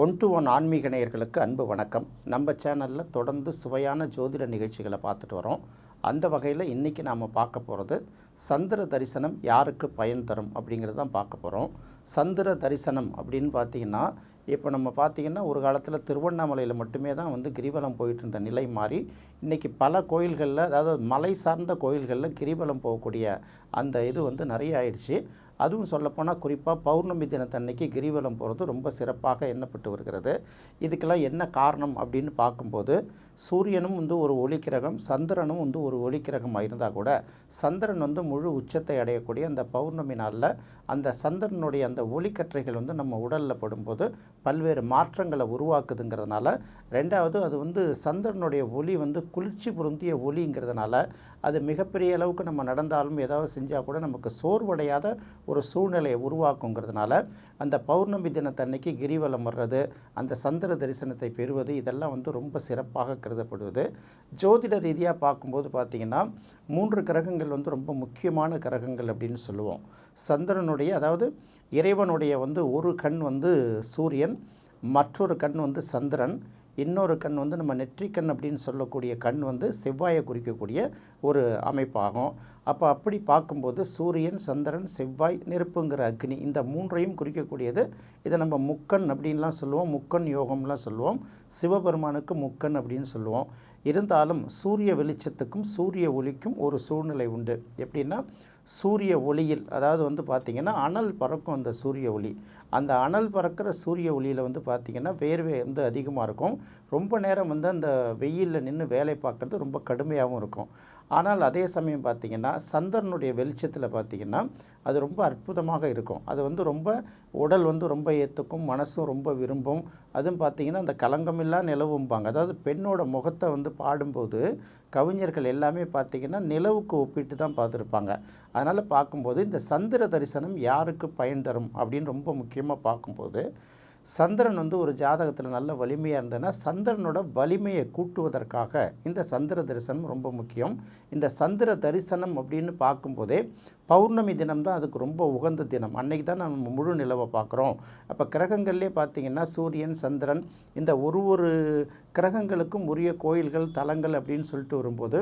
One to one ஆன்மீக நேயர்களுக்கு அன்பு வணக்கம். நம்ம சேனலில் தொடர்ந்து சுவையான ஜோதிட நிகழ்ச்சிகளை பார்த்துட்டு வரோம். அந்த வகையில் இன்றைக்கி நாம் பார்க்க போகிறது சந்திர தரிசனம் யாருக்கு பயன் தரும் அப்படிங்கிறது தான் பார்க்க போகிறோம். சந்திர தரிசனம் அப்படின்னு பார்த்திங்கன்னா, இப்போ நம்ம பார்த்திங்கன்னா ஒரு காலத்தில் திருவண்ணாமலையில் மட்டுமே தான் கிரிவலம் போயிட்டு இருந்த நிலை மாறி இன்றைக்கி பல கோயில்களில், அதாவது மலை சார்ந்த கோயில்களில் கிரிவலம் போகக்கூடிய அந்த இது நிறைய ஆயிடுச்சு. அதுவும் சொல்லப்போனால் குறிப்பாக பௌர்ணமி தினத்தன்னைக்கு கிரிவலம் போகிறது ரொம்ப சிறப்பாக எண்ணப்பட்டு வருகிறது. இதுக்கெல்லாம் என்ன காரணம் அப்படின்னு பார்க்கும்போது, சூரியனும் ஒரு ஒளிக்கிரகம், சந்திரனும் ஒரு ஒளிக்கிரகமாக இருந்தால் கூட சந்திரன் முழு உச்சத்தை அடையக்கூடிய அந்த பௌர்ணமி நாளில் அந்த சந்திரனுடைய அந்த ஒளிக்கற்றைகள் நம்ம உடலில் படும்போது பல்வேறு மாற்றங்களை உருவாக்குதுங்கிறதுனால, ரெண்டாவது அது சந்திரனுடைய ஒளி குளிர்ச்சி பொருந்திய ஒளிங்கிறதுனால அது மிகப்பெரிய அளவுக்கு நம்ம நடந்தாலும் ஏதாவது செஞ்சால் கூட நமக்கு சோர்வடையாத ஒரு சூழ்நிலையை உருவாக்குங்கிறதுனால அந்த பௌர்ணமி தினத்தன்னைக்கு கிரிவலம் வர்றது, அந்த சந்திர தரிசனத்தை பெறுவது, இதெல்லாம் ரொம்ப சிறப்பாக கருதப்படுவது. ஜோதிட ரீதியாக பார்க்கும்போது பார்த்திங்கன்னா 3 கிரகங்கள் ரொம்ப முக்கியமான கிரகங்கள் அப்படின்னு சொல்லுவோம். சந்திரனுடைய, அதாவது இறைவனுடைய ஒரு கண் சூரியன், மற்றொரு கண் சந்திரன், இன்னொரு கண் நம்ம நெற்றிக்கண் அப்படின்னு சொல்லக்கூடிய கண் செவ்வாயை குறிக்கக்கூடிய ஒரு அமைப்பாகும். அப்படி பார்க்கும்போது சூரியன், சந்திரன், செவ்வாய், நெருப்புங்கிற அக்னி, இந்த 3ஐயும் குறிக்கக்கூடியது. இதை நம்ம முக்கண் அப்படின்லாம் சொல்லுவோம், முக்கண் யோகம்லாம் சொல்லுவோம். சிவபெருமானுக்கு முக்கண் அப்படின்னு சொல்லுவோம். இருந்தாலும் சூரிய வெளிச்சத்துக்கும் சூரிய ஒளிக்கும் ஒரு சூழ்நிலை உண்டு. எப்படின்னா, சூரிய ஒளியில், அதாவது பார்த்திங்கன்னா அனல் பறக்கும் அந்த சூரிய ஒளி. அந்த அனல் பறக்கிற சூரிய ஒளியில் பார்த்திங்கன்னா வேர்வை அதிகமாக இருக்கும். ரொம்ப நேரம் அந்த வெயிலில் நின்று வேலை பார்க்குறது ரொம்ப கடுமையாகவும் இருக்கும். ஆனால் அதே சமயம் பார்த்திங்கன்னா சந்திரனுடைய வெளிச்சத்தில் பார்த்திங்கன்னா அது ரொம்ப அற்புதமாக இருக்கும். அது ரொம்ப உடல் ரொம்ப ஏற்றுக்கும், மனசும் ரொம்ப விரும்பும். அதுவும் பார்த்திங்கன்னா அந்த கலங்கமில்லா நிலவும்பாங்க. அதாவது பெண்ணோட முகத்தை பாடும்போது கவிஞர்கள் எல்லாமே பார்த்திங்கன்னா நிலவுக்கு ஒப்பிட்டு தான் பார்த்துருப்பாங்க. அதனால் பார்க்கும்போது இந்த சந்திர தரிசனம் யாருக்கு பயன் தரும் அப்படின்னு ரொம்ப முக்கியமாக பார்க்கும்போது, சந்திரன் ஒரு ஜாதகத்தில் நல்ல வலிமையாக இருந்ததுன்னா சந்திரனோட வலிமையை கூட்டுவதற்காக இந்த சந்திர தரிசனம் ரொம்ப முக்கியம். இந்த சந்திர தரிசனம் அப்படின்னு பார்க்கும்போதே பௌர்ணமி தினம்தான் அதுக்கு ரொம்ப உகந்த தினம். அன்றைக்கி தான் நம்ம முழு நிலவை பார்க்குறோம். அப்போ கிரகங்கள்லேயே பார்த்திங்கன்னா சூரியன், சந்திரன், இந்த ஒரு கிரகங்களுக்கும் உரிய கோயில்கள், தலங்கள் அப்படின்னு சொல்லிட்டு வரும்போது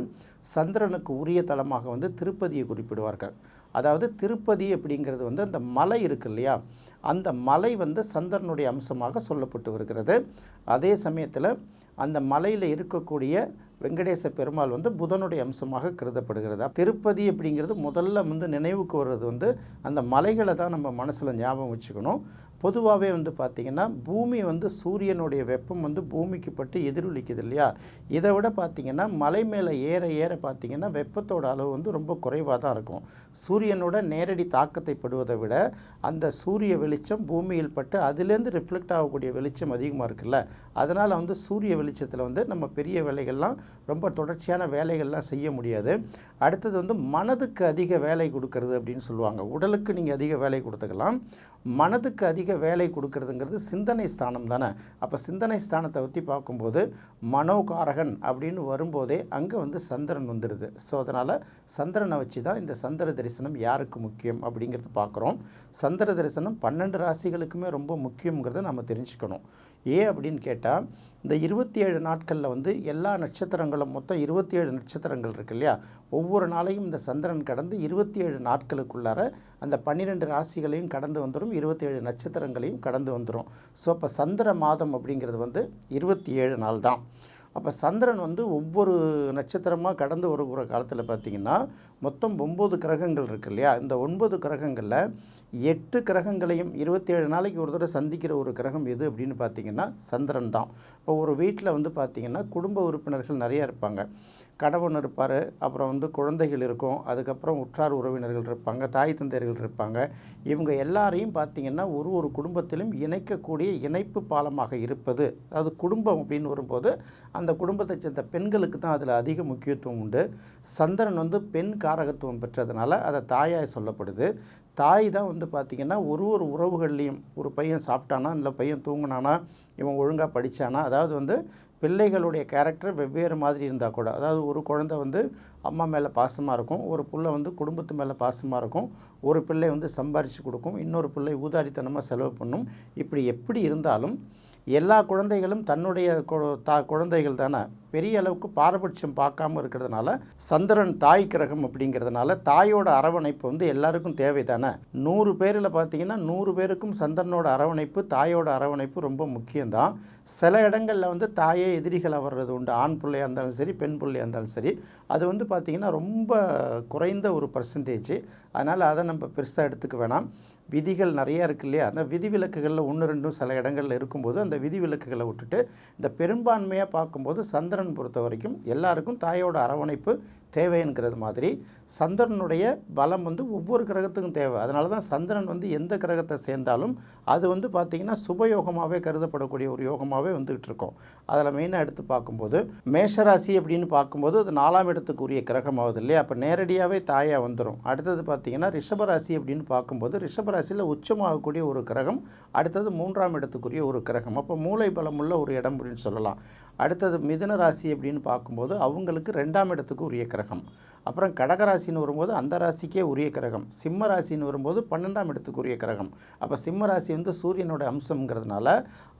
சந்திரனுக்கு உரிய தலமாக திருப்பதியை குறிப்பிடுவார்கள். அதாவது திருப்பதி அப்படிங்கிறது அந்த மலை இருக்கு இல்லையா, அந்த மலை சந்திரனுடைய அம்சமாக சொல்லப்பட்டு வருகிறது. அதே சமயத்தில் அந்த மலையில் இருக்கக்கூடிய வெங்கடேச பெருமாள் புதனுடைய அம்சமாக கருதப்படுகிறது. திருப்பதி அப்படிங்கிறது முதல்ல நினைவுக்கு வர்றது அந்த மலைகளை தான் நம்ம மனசில் ஞாபகம் வச்சுக்கணும். பொதுவாகவே பார்த்திங்கன்னா பூமி சூரியனுடைய வெப்பம் பூமிக்கு பட்டு எதிரொலிக்குது இல்லையா, இதை விட பார்த்திங்கன்னா மலை மேலே ஏற ஏற பார்த்திங்கன்னா வெப்பத்தோட அளவு ரொம்ப குறைவாக தான் இருக்கும். சூரியனோட நேரடி தாக்கத்தை படுவதை விட அந்த சூரிய வெளிச்சம் பூமியில் பட்டு அதுலேருந்து ரிஃப்ளெக்ட் ஆகக்கூடிய வெளிச்சம் அதிகமாக இருக்குல்ல, அதனால் சூரிய வெளிச்சத்தில் நம்ம பெரிய வேலைகள்லாம், ரொம்ப தொடர்ச்சியான வேலைகள்லாம் செய்ய முடியாது. அடுத்தது மனதுக்கு அதிக வேலை கொடுக்கறது அப்படின்னு சொல்லுவாங்க. உடலுக்கு நீங்கள் அதிக வேலை கொடுத்துக்கலாம், மனதுக்கு அதிக வேலை கொடுக்கறதுங்கிறது சிந்தனை ஸ்தானம் தானே. அப்போ சிந்தனை ஸ்தானத்தை பற்றி பார்க்கும்போது மனோகாரகன் அப்படின்னு வரும்போதே அங்கே சந்திரன் வந்துடுது. ஸோ அதனால் சந்திரனை வச்சு தான் இந்த சந்திர தரிசனம் யாருக்கு முக்கியம் அப்படிங்கிறது பார்க்குறோம். சந்திர தரிசனம் 12 ராசிகளுக்குமே ரொம்ப முக்கியங்கிறத நம்ம தெரிஞ்சுக்கணும். ஏன் அப்படின்னு கேட்டால், இந்த 27 நாட்களில் எல்லா நட்சத்திரங்களும், மொத்தம் 27 நட்சத்திரங்கள் இருக்கு இல்லையா, ஒவ்வொரு நாளையும் இந்த சந்திரன் கடந்து 27 நாட்களுக்குள்ளார அந்த 12 ராசிகளையும் கடந்து வந்துடும், 27 நட்சத்திரங்களையும் கடந்து வந்துடும். ஸோ அப்போ சந்திர மாதம் அப்படிங்கிறது 27 நாள் தான். அப்போ சந்திரன் ஒவ்வொரு நட்சத்திரமாக கடந்து வருகிற காலத்தில் பார்த்திங்கன்னா மொத்தம் 9 கிரகங்கள் இருக்குது இல்லையா. இந்த 9 கிரகங்களில் 8 கிரகங்களையும் 27 நாளைக்கு ஒரு தடவை சந்திக்கிற ஒரு கிரகம் எது அப்படின்னு பார்த்திங்கன்னா சந்திரன் தான். இப்போ ஒரு வீட்டில் பார்த்திங்கன்னா குடும்ப உறுப்பினர்கள் நிறையா இருப்பாங்க. கணவன் இருப்பார், அப்புறம் குழந்தைகள் இருக்கும், அதுக்கப்புறம் உற்றார் உறவினர்கள் இருப்பாங்க, தாய் தந்தையர்கள் இருப்பாங்க. இவங்க எல்லாரையும் பார்த்திங்கன்னா ஒரு குடும்பத்திலும் இணைக்கக்கூடிய இணைப்பு பாலமாக இருப்பது, அதாவது குடும்பம் அப்படின்னு வரும்போது அந்த குடும்பத்தை சேர்ந்த பெண்களுக்கு தான் அதில் அதிக முக்கியத்துவம் உண்டு. சந்திரன் பெண் காரகத்துவம் பெற்றதுனால அதை தாயாய் சொல்லப்படுது. தாய் தான் பார்த்திங்கன்னா ஒரு உறவுகள்லேயும், ஒரு பையன் சாப்பிட்டானா, இல்லை பையன் தூங்கினானா, இவன் ஒழுங்காக படித்தானா, அதாவது பிள்ளைகளுடைய கேரக்டர் வெவ்வேறு மாதிரி இருந்தால் கூட, அதாவது ஒரு குழந்தை அம்மா மேலே பாசமாக இருக்கும், ஒரு பிள்ளை குடும்பத்து மேலே பாசமாக இருக்கும், ஒரு பிள்ளை சம்பாரித்து கொடுக்கும், இன்னொரு பிள்ளை ஊதாரித்தனமாக செலவு பண்ணும். இப்படி எப்படி இருந்தாலும் எல்லா குழந்தைகளும் தன்னுடைய குழந்தைகள் தானே, பெரிய அளவுக்கு பாரபட்சம் பார்க்காம இருக்கிறதுனால சந்திரன் தாய் கிரகம் அப்படிங்கிறதுனால தாயோட அரவணைப்பு வந்து எல்லாருக்கும் தேவை தானே. 100 பேரில் பார்த்தீங்கன்னா 100 பேருக்கும் சந்திரனோட அரவணைப்பு, தாயோட அரவணைப்பு ரொம்ப முக்கியம்தான். சில இடங்களில் வந்து தாயே எதிரிகளாக வர்றது உண்டு. ஆண் பிள்ளையாக இருந்தாலும் சரி, பெண் பிள்ளையாக இருந்தாலும் சரி. அது வந்து பார்த்திங்கன்னா ரொம்ப குறைந்த ஒரு பர்சன்டேஜ். அதனால் அதை நம்ம பெருசாக எடுத்துக்க வேணாம். விதிகள் நிறையா இருக்குது இல்லையா, அந்த விதிவிலக்குகளில் 1 2 சில இடங்களில் இருக்கும்போது அந்த விதிவிலக்குகளை விட்டுட்டு இந்த பெரும்பான்மையாக பார்க்கும்போது சந்திரன் பொறுத்த வரைக்கும் எல்லாருக்கும் தாயோட அரவணைப்பு தேவைங்கிறது மாதிரி சந்திரனுடைய பலம் வந்து ஒவ்வொரு கிரகத்துக்கும் தேவை. அதனால தான் சந்திரன் வந்து எந்த கிரகத்தை சேர்ந்தாலும் அது வந்து பார்த்திங்கன்னா சுபயோகமாகவே கருதப்படக்கூடிய ஒரு யோகமாகவே வந்துகிட்டு இருக்கோம். அதில் மெயினாக எடுத்து பார்க்கும்போது மேஷராசி அப்படின்னு பார்க்கும்போது அது 4ஆம் இடத்துக்குரிய கிரகம் ஆகுது இல்லையா, அப்போ நேரடியாகவே தாயாக வந்துடும். அடுத்தது பார்த்திங்கன்னா ரிஷபராசி அப்படின்னு பார்க்கும்போது ரிஷபராசியில் உச்சமாகக்கூடிய ஒரு கிரகம், அடுத்தது 3ஆம் இடத்துக்குரிய ஒரு கிரகம். அப்போ மூளை பலம் உள்ள ஒரு இடம் அப்படின்னு சொல்லலாம். அடுத்தது மிதுன ராசி அப்படின்னு பார்க்கும்போது அவங்களுக்கு 2ஆம் இடத்துக்கு உரிய கிரகம். அப்புறம் கடகராசின்னு வரும்போது அந்த ராசிக்கே உரிய கிரகம். சிம்ம ராசின்னு வரும்போது 12ஆம் இடத்துக்கு உரிய கிரகம். அப்போ சிம்ம ராசி வந்து சூரியனோட அம்சங்கிறதுனால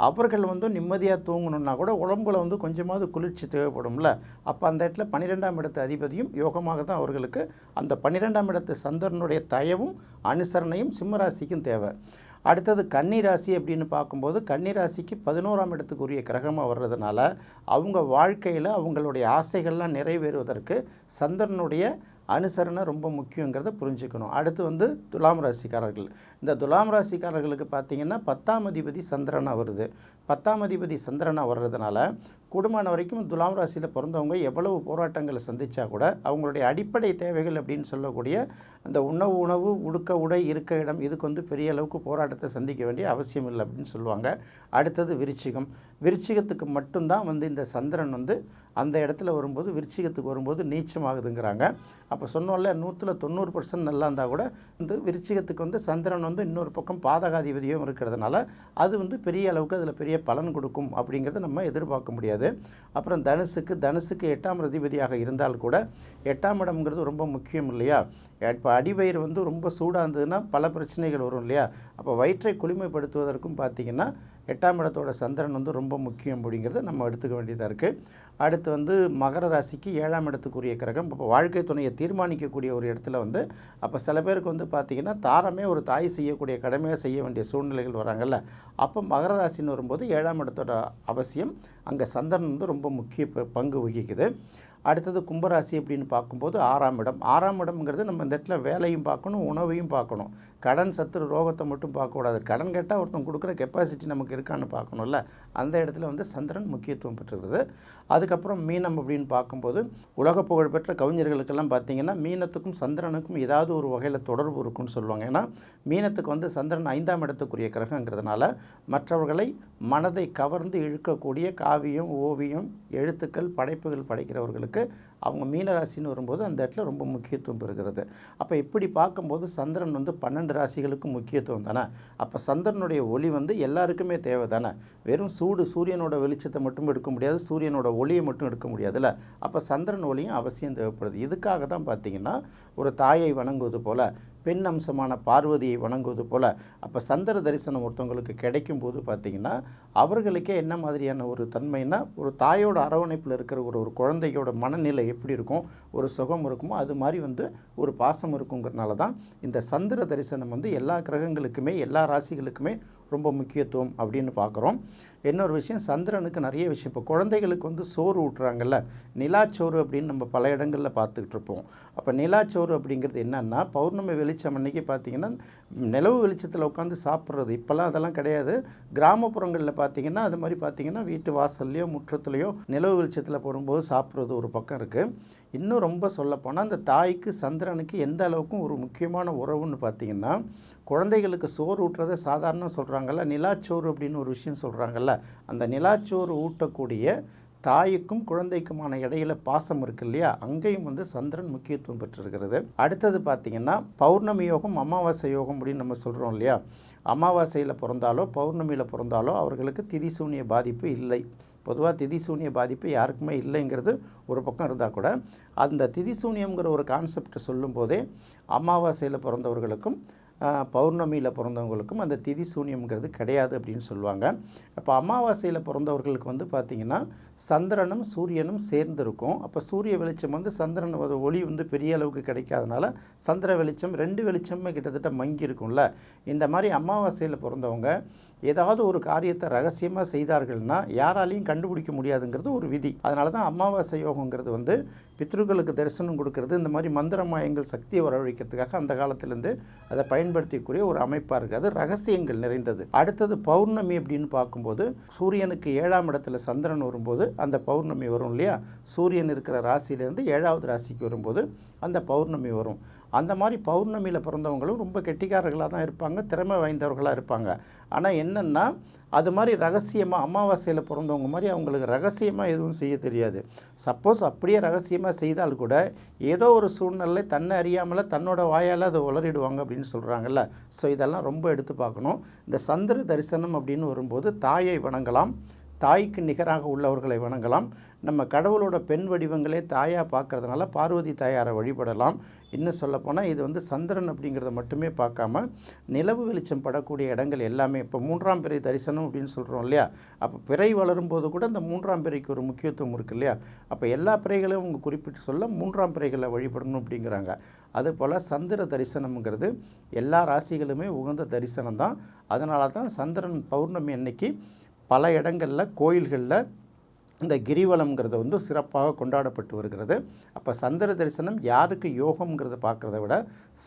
அவர்கள் வந்து நிம்மதியாக தூங்கணுன்னா கூட உடம்புல வந்து கொஞ்சமாவது குளிர்ச்சி தேவைப்படும்ல. அப்போ அந்த இடத்துல 12ஆம் இடத்து அதிபதியும் யோகமாக தான் அவர்களுக்கு அந்த 12ஆம் இடத்து சந்திரனுடைய தயவும் அனுசரணையும் சிம்ம ராசிக்கும் தேவை. அடுத்தது கன்னிராசி அப்படின்னு பார்க்கும்போது கன்னிராசிக்கு 11ஆம் இடத்துக்கு உரிய கிரகமாக வர்றதுனால அவங்க வாழ்க்கையில் அவங்களுடைய ஆசைகள்லாம் நிறைவேறுவதற்கு சந்திரனுடைய அனுசரணை ரொம்ப முக்கியங்கிறத புரிஞ்சுக்கணும். அடுத்து வந்து துலாம் ராசிக்காரர்கள். இந்த துலாம் ராசிக்காரர்களுக்கு பார்த்திங்கன்னா 10ஆம் அதிபதி சந்திரனாக வருது. 10ஆம் அதிபதி சந்திரனாக வர்றதுனால குடும்பம் வரைக்கும் துலாம் ராசியில் பிறந்தவங்க எவ்வளவு போராட்டங்களை சந்தித்தா கூட அவங்களுடைய அடிப்படை தேவைகள் அப்படின்னு சொல்லக்கூடிய அந்த உணவு, உடுக்க உடை, இருக்க இடம், இதுக்கு வந்து பெரிய அளவுக்கு போராட்டத்தை சந்திக்க வேண்டிய அவசியம் இல்லை அப்படின்னு சொல்லுவாங்க. அடுத்தது விருச்சிகம். விருச்சிகத்துக்கு மட்டும்தான் வந்து இந்த சந்திரன் வந்து அந்த இடத்துல வரும்போது விருச்சிகத்துக்கு வரும்போது நீச்சமாகுதுங்கிறாங்க. அப்போ சொன்னோம்ல 100% நல்லா இருந்தால் கூட வந்து விருச்சிகத்துக்கு வந்து சந்திரன் வந்து இன்னொரு பக்கம் பாதகாதிபதியும் இருக்கிறதுனால அது வந்து பெரிய அளவுக்கு அதில் பெரிய பலன் கொடுக்கும் அப்படிங்கிறத நம்ம எதிர்பார்க்க முடியாது. அப்புறம் தனுசுக்கு 8ஆம் அதிபதியாக இருந்தால் கூட 8ஆம் இடம்ங்கிறது ரொம்ப முக்கியம் இல்லையா. இப்போ அடிவயிறு வந்து ரொம்ப சூடாக இருந்ததுன்னா பல பிரச்சனைகள் வரும் இல்லையா. அப்போ வயிற்றை குளிமைப்படுத்துவதற்கும் பார்த்திங்கன்னா 8ஆம் இடத்தோட சந்திரன் வந்து ரொம்ப முக்கியம் அப்படிங்கிறத நம்ம எடுத்துக்க வேண்டியதாக இருக்குது. அடுத்து வந்து மகர ராசிக்கு 7ஆம் இடத்துக்குரிய கிரகம். இப்போ வாழ்க்கை துணையை தீர்மானிக்கக்கூடிய ஒரு இடத்துல வந்து அப்போ சில பேருக்கு வந்து பார்த்திங்கன்னா தாரமே ஒரு தாய் செய்யக்கூடிய கடமையாக செய்ய வேண்டிய சூழ்நிலைகள் வராங்கல்ல. அப்போ மகர ராசின்னு வரும்போது 7ஆம் இடத்தோட அவசியம் அங்கே சந்திரன் வந்து ரொம்ப முக்கிய பங்கு வகிக்குது. அடுத்தது கும்பராசி அப்படின்னு பார்க்கும்போது 6ஆம் இடம். 6ஆம் இடம்ங்கிறது நம்ம இந்த இடத்துல வேலையும் பார்க்கணும், உணவையும் பார்க்கணும். கடன் சத்துரு ரோகத்தை மட்டும் பார்க்கக்கூடாது. கடன் கேட்டால் ஒருத்தன் கொடுக்குற கெப்பாசிட்டி நமக்கு இருக்கான்னு பார்க்கணும்ல. அந்த இடத்துல வந்து சந்திரன் முக்கியத்துவம் பெற்றுகிறது. அதுக்கப்புறம் மீனம் அப்படின்னு பார்க்கும்போது உலக புகழ்பெற்ற கவிஞர்களுக்கெல்லாம் பார்த்திங்கன்னா மீனத்துக்கும் சந்திரனுக்கும் ஏதாவது ஒரு வகையில் தொடர்பு இருக்குன்னு சொல்லுவாங்க. ஏன்னா மீனத்துக்கு வந்து சந்திரன் 5ஆம் இடத்துக்குரிய கிரகங்கிறதுனால மற்றவர்களை மனதை கவர்ந்து இழுக்கக்கூடிய காவியம், ஓவியம், எழுத்துக்கள், படைப்புகள் படைக்கிறவர்களுக்கு அவங்க மீனராசின்னு வரும்போது அந்த இடத்துல ரொம்ப முக்கியத்துவம் பெறுகிறது. அப்போ இப்படி பார்க்கும்போது சந்திரன் வந்து 12 ராசிகளுக்கும் முக்கியத்துவம் தானே. அப்போ சந்திரனுடைய ஒளி வந்து எல்லாருக்குமே தேவை தானே. வெறும் சூரியனோட வெளிச்சத்தை மட்டும் எடுக்க முடியாது, சூரியனோட ஒளியை மட்டும் எடுக்க முடியாதுல்ல. அப்போ சந்திரன் ஒளியும் அவசியம் தேவைப்படுது. இதுக்காக தான் பார்த்திங்கன்னா ஒரு தாயை வணங்குவது போல், பெண் அம்சமான பார்வதியை வணங்குவது போல் அப்போ சந்திர தரிசனம் ஒருத்தவங்களுக்கு கிடைக்கும் போது பார்த்திங்கன்னா அவர்களுக்கே என்ன மாதிரியான ஒரு தன்மைனா ஒரு தாயோட அரவணைப்பில் இருக்கிற ஒரு குழந்தையோட மனநிலை எப்படி இருக்கும், ஒரு சுகம் இருக்குமோ அது மாதிரி வந்து ஒரு பாசம் இருக்குங்கிறனால தான் இந்த சந்திர தரிசனம் வந்து எல்லா கிரகங்களுக்குமே எல்லா ராசிகளுக்குமே ரொம்ப முக்கியத்துவம் அப்படின்னு பார்க்குறோம். இன்னொரு விஷயம், சந்திரனுக்கு நிறைய விஷயம், இப்போ குழந்தைகளுக்கு வந்து சோறு ஊட்டுறாங்கல்ல, நிலாச்சோறு அப்படின்னு நம்ம பல இடங்களில் பார்த்துக்கிட்டு இருப்போம். அப்போ நிலாச்சோறு அப்படிங்கிறது என்னென்னா பௌர்ணமி வெளிச்சம் அன்றைக்கி பார்த்திங்கன்னா நிலவு வெளிச்சத்தில் உட்காந்து சாப்பிட்றது. இப்போல்லாம் அதெல்லாம் கிடையாது. கிராமப்புறங்களில் பார்த்திங்கன்னா அது மாதிரி பார்த்திங்கன்னா வீட்டு வாசல்லையோ முற்றத்துலையோ நிலவு வெளிச்சத்தில் போடும்போது சாப்பிட்றது ஒரு பக்கம் இருக்குது. இன்னும் ரொம்ப சொல்லப்போனால் அந்த தாய்க்கு சந்திரனுக்கு எந்த அளவுக்கும் ஒரு முக்கியமான உறவுன்னு பார்த்திங்கன்னா குழந்தைகளுக்கு சோறு ஊட்டுறதை சாதாரண சொல்கிறாங்கல்ல, நிலாச்சோறு அப்படின்னு ஒரு விஷயம் சொல்கிறாங்கல்ல, அந்த நிலாச்சோறு ஊட்டக்கூடிய தாய்க்கும் குழந்தைக்குமான இடையில பாசம் இருக்குது இல்லையா, அங்கேயும் வந்து சந்திரன் முக்கியத்துவம் பெற்றிருக்கிறது. அடுத்தது பார்த்திங்கன்னா பௌர்ணமி யோகம், அமாவாசை யோகம் அப்படின்னு நம்ம சொல்கிறோம் இல்லையா. அமாவாசையில் பிறந்தாலோ பௌர்ணமியில் பிறந்தாலோ அவர்களுக்கு திதிசூன்ய பாதிப்பு இல்லை. பொதுவாக திதிசூன்ய பாதிப்பு யாருக்குமே இல்லைங்கிறது ஒரு பக்கம் இருந்தால் கூட அந்த திதிசூன்யங்கிற ஒரு கான்செப்டை சொல்லும்போதே அமாவாசையில் பிறந்தவர்களுக்கும் பௌர்ணமியில் பிறந்தவங்களுக்கும் அந்த திதி சூன்யம்ங்கிறது கிடையாது அப்படின்னு சொல்லுவாங்க. அப்போ அமாவாசையில் பிறந்தவர்களுக்கு வந்து பார்த்திங்கன்னா சந்திரனும் சூரியனும் சேர்ந்துருக்கும். அப்போ சூரிய வெளிச்சம் வந்து சந்திரன் ஒளி வந்து பெரிய அளவுக்கு கிடைக்காதனால சந்திர வெளிச்சம் 2 வெளிச்சமே கிட்டத்தட்ட மங்கி இருக்கும்ல. இந்த மாதிரி அமாவாசையில் பிறந்தவங்க ஏதாவது ஒரு காரியத்தை ரகசியமாக செய்தார்கள்னா யாராலையும் கண்டுபிடிக்க முடியாதுங்கிறது ஒரு விதி. அதனால தான் அமாவாசை யோகங்கிறது வந்து பித்ருக்களுக்கு தரிசனம் கொடுக்கறது, இந்த மாதிரி மந்திரமாயங்கள் சக்தியை வரவழைக்கிறதுக்காக அந்த காலத்திலேருந்து அதை பயன்படுத்திக்கூடிய ஒரு அமைப்பாக இருக்குது. அது ரகசியங்கள் நிறைந்தது. அடுத்தது பௌர்ணமி அப்படின்னு பார்க்கும்போது சூரியனுக்கு 7ஆம் இடத்துல சந்திரன் வரும்போது அந்த பௌர்ணமி வரும் இல்லையா. சூரியன் இருக்கிற ராசியிலேருந்து 7வது ராசிக்கு வரும்போது அந்த பௌர்ணமி வரும். அந்த மாதிரி பௌர்ணமியில் பிறந்தவங்களும் ரொம்ப கெட்டிக்காரர்களாக தான் இருப்பாங்க, திறமை வாய்ந்தவர்களாக இருப்பாங்க. ஆனால் என்னென்னா அது மாதிரி ரகசியமாக அமாவாசையில் பிறந்தவங்க மாதிரி அவங்களுக்கு ரகசியமாக எதுவும் செய்ய தெரியாது. சப்போஸ் அப்படியே ரகசியமாக செய்தால் கூட ஏதோ ஒரு சூழ்நிலை தன்னை அறியாமல் தன்னோட வாயால் அதை உளறிடுவாங்க அப்படின்னு சொல்கிறாங்கல்ல. ஸோ இதெல்லாம் ரொம்ப எடுத்து பார்க்கணும். இந்த சந்திர தரிசனம் அப்படின்னு வரும்போது தாயை வணங்கலாம், தாய்க்கு நிகராக உள்ளவர்களை வணங்கலாம். நம்ம கடவுளோட பெண் வடிவங்களே தாயாக பார்க்குறதுனால பார்வதி தாயாரை வழிபடலாம். இன்னும் சொல்லப்போனால் இது வந்து சந்திரன் அப்படிங்கிறத மட்டுமே பார்க்காம நிலவு வெளிச்சம் படக்கூடிய இடங்கள் எல்லாமே, இப்போ 3ஆம் பிறை தரிசனம் அப்படின்னு சொல்கிறோம் இல்லையா. அப்போ பிறை வளரும்போது கூட இந்த 3ஆம் பிறைக்கு ஒரு முக்கியத்துவம் இருக்குது இல்லையா. அப்போ எல்லா பிறைகளையும் அவங்க குறிப்பிட்டு சொல்ல 3ஆம் பிறைகளை வழிபடணும் அப்படிங்கிறாங்க. அதுபோல் சந்திர தரிசனம்ங்கிறது எல்லா ராசிகளுமே உகந்த தரிசனம் தான். அதனால தான் சந்திரன் பௌர்ணமி அன்னைக்கு பல இடங்களில் கோயில்களில் இந்த கிரிவலம்ங்கிறது வந்து சிறப்பாக கொண்டாடப்பட்டு வருகிறது. அப்போ சந்திர தரிசனம் யாருக்கு யோகம்ங்கிறத பார்க்குறத விட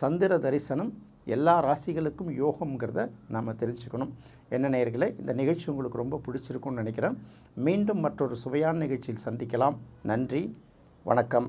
சந்திர தரிசனம் எல்லா ராசிகளுக்கும் யோகம்ங்கிறத நாம் தெரிஞ்சுக்கணும். என்ன நேயர்களே, இந்த நிகழ்ச்சி உங்களுக்கு ரொம்ப பிடிச்சிருக்கும்னு நினைக்கிறேன். மீண்டும் மற்றொரு சுவையான நிகழ்ச்சியில் சந்திக்கலாம். நன்றி, வணக்கம்.